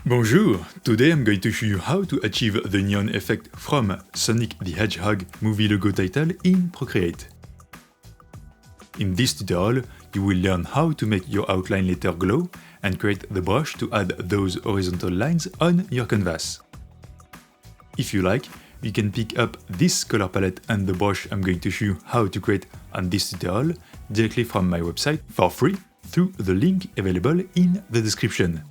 Bonjour! Today I'm going to show you how to achieve the neon effect from Sonic the Hedgehog movie logo title in Procreate. In this tutorial, you will learn how to make your outline later glow and create the brush to add those horizontal lines on your canvas. If you like, you can pick up this color palette and the brush I'm going to show you how to create on this tutorial directly from my website for free through the link available in the description.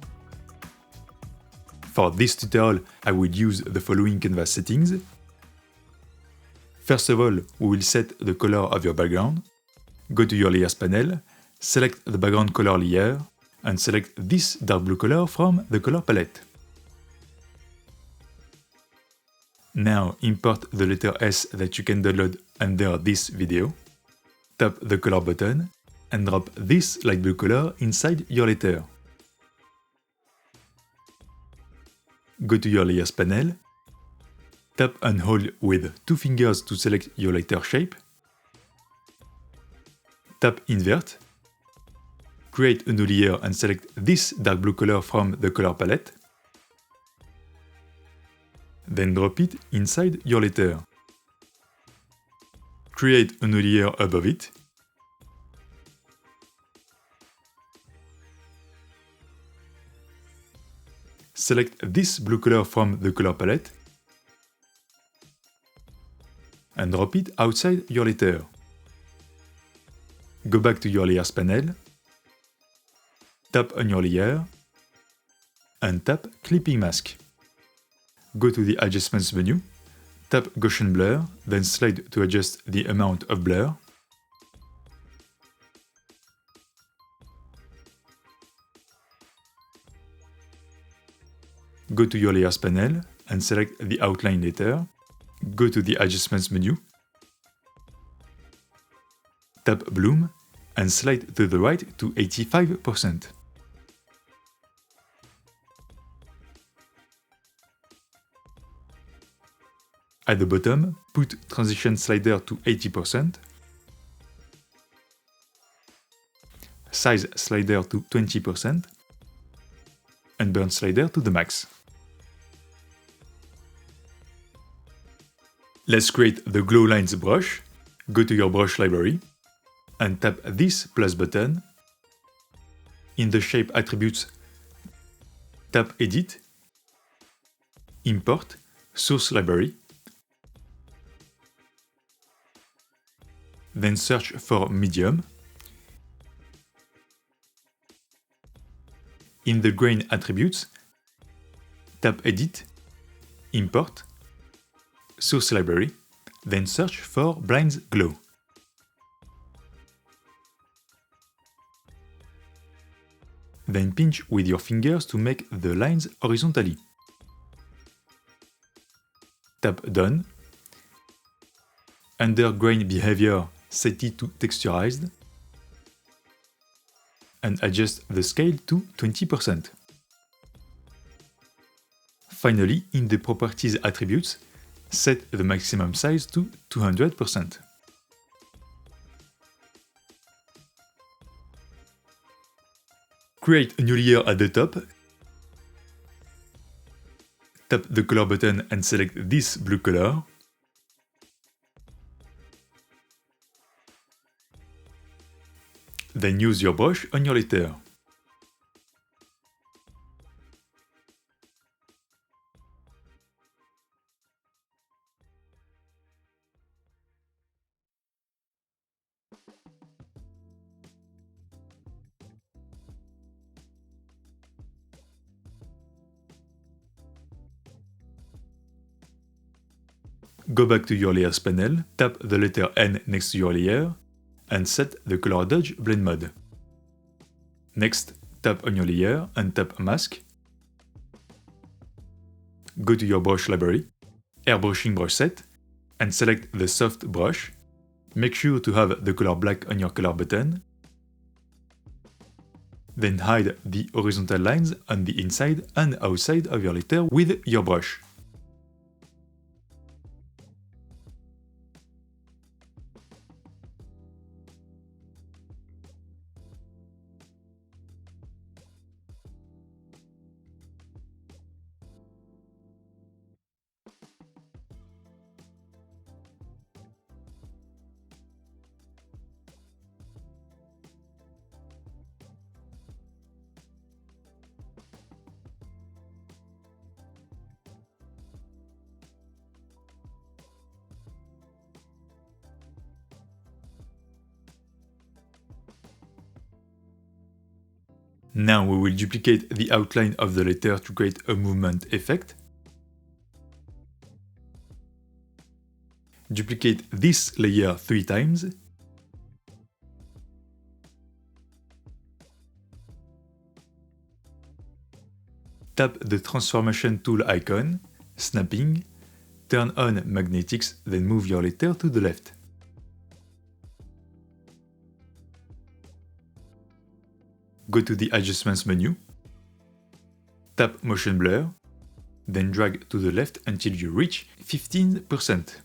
For this tutorial, I will use the following canvas settings. First of all, we will set the color of your background. Go to your Layers panel, select the background color layer, and select this dark blue color from the color palette. Now import the letter S that you can download under this video. Tap the color button and drop this light blue color inside your letter. Go to your Layers panel, tap and hold with two fingers to select your letter shape, tap Invert, create a new layer and select this dark blue color from the color palette, then drop it inside your letter. Create a new layer above it, select this blue color from the color palette and drop it outside your letter. Go back to your Layers panel, tap on your layer and tap Clipping Mask. Go to the Adjustments menu, tap Gaussian Blur, then slide to adjust the amount of blur. Go to your Layers panel and select the outline layer. Go to the Adjustments menu, tap Bloom and slide to the right to 85%. At the bottom, put Transition Slider to 80%, Size Slider to 20%, and Burn Slider to the max. Let's create the Glow Lines brush. Go to your brush library and tap this plus button. In the Shape attributes, tap Edit, Import, Source Library, then search for Medium. In the Grain attributes, tap Edit, Import, Source Library, then search for Blinds Glow. Then pinch with your fingers to make the lines horizontally. Tap Done. Under Grain Behavior, set it to Texturized and adjust the scale to 20%. Finally, in the Properties attributes, set the maximum size to 200%. Create a new layer at the top. Tap the color button and select this blue color. Then use your brush on your letter. Go back to your Layers panel, tap the letter N next to your layer, and set the Color Dodge Blend Mode. Next, tap on your layer and tap Mask. Go to your brush library, Airbrushing Brush Set, and select the Soft brush. Make sure to have the color black on your color button. Then hide the horizontal lines on the inside and outside of your letter with your brush. Now we will duplicate the outline of the letter to create a movement effect. Duplicate this layer 3 times. Tap the transformation tool icon, snapping, turn on magnetics, then move your letter to the left. Go to the Adjustments menu, tap Motion Blur, then drag to the left until you reach 15%.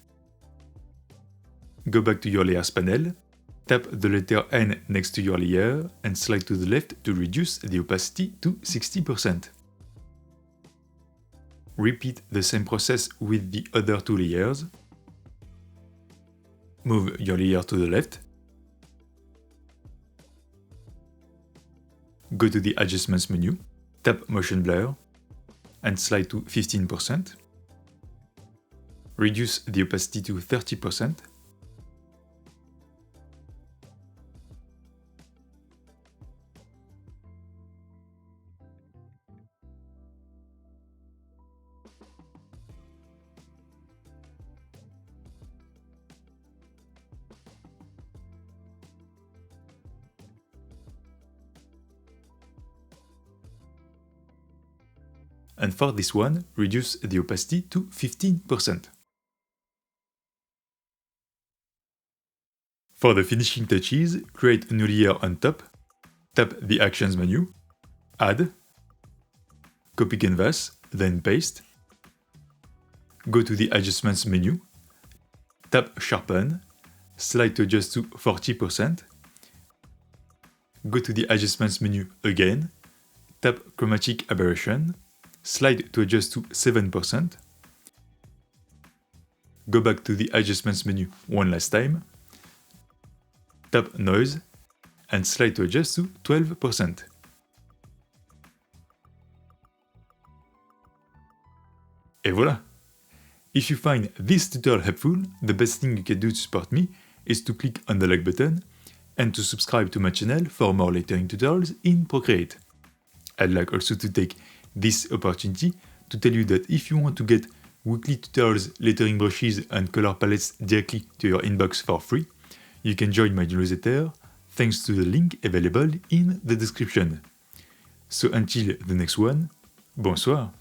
Go back to your Layers panel, tap the letter N next to your layer and slide to the left to reduce the opacity to 60%. Repeat the same process with the other two layers. Move your layer to the left. Go to the Adjustments menu, tap Motion Blur, and slide to 15%. Reduce the opacity to 30%. And for this one, reduce the opacity to 15%. For the finishing touches, create a new layer on top, tap the Actions menu, Add, copy canvas, then paste. Go to the Adjustments menu, tap Sharpen, slide to adjust to 40%. Go to the Adjustments menu again, tap Chromatic Aberration, slide to adjust to 7%. Go back to the Adjustments menu one last time. Tap Noise and slide to adjust to 12%. Et voilà! If you find this tutorial helpful, the best thing you can do to support me is to click on the like button and to subscribe to my channel for more lettering tutorials in Procreate. I'd like also to take this opportunity to tell you that if you want to get weekly tutorials, lettering brushes and color palettes directly to your inbox for free, you can join my newsletter thanks to the link available in the description. So until the next one, bonsoir!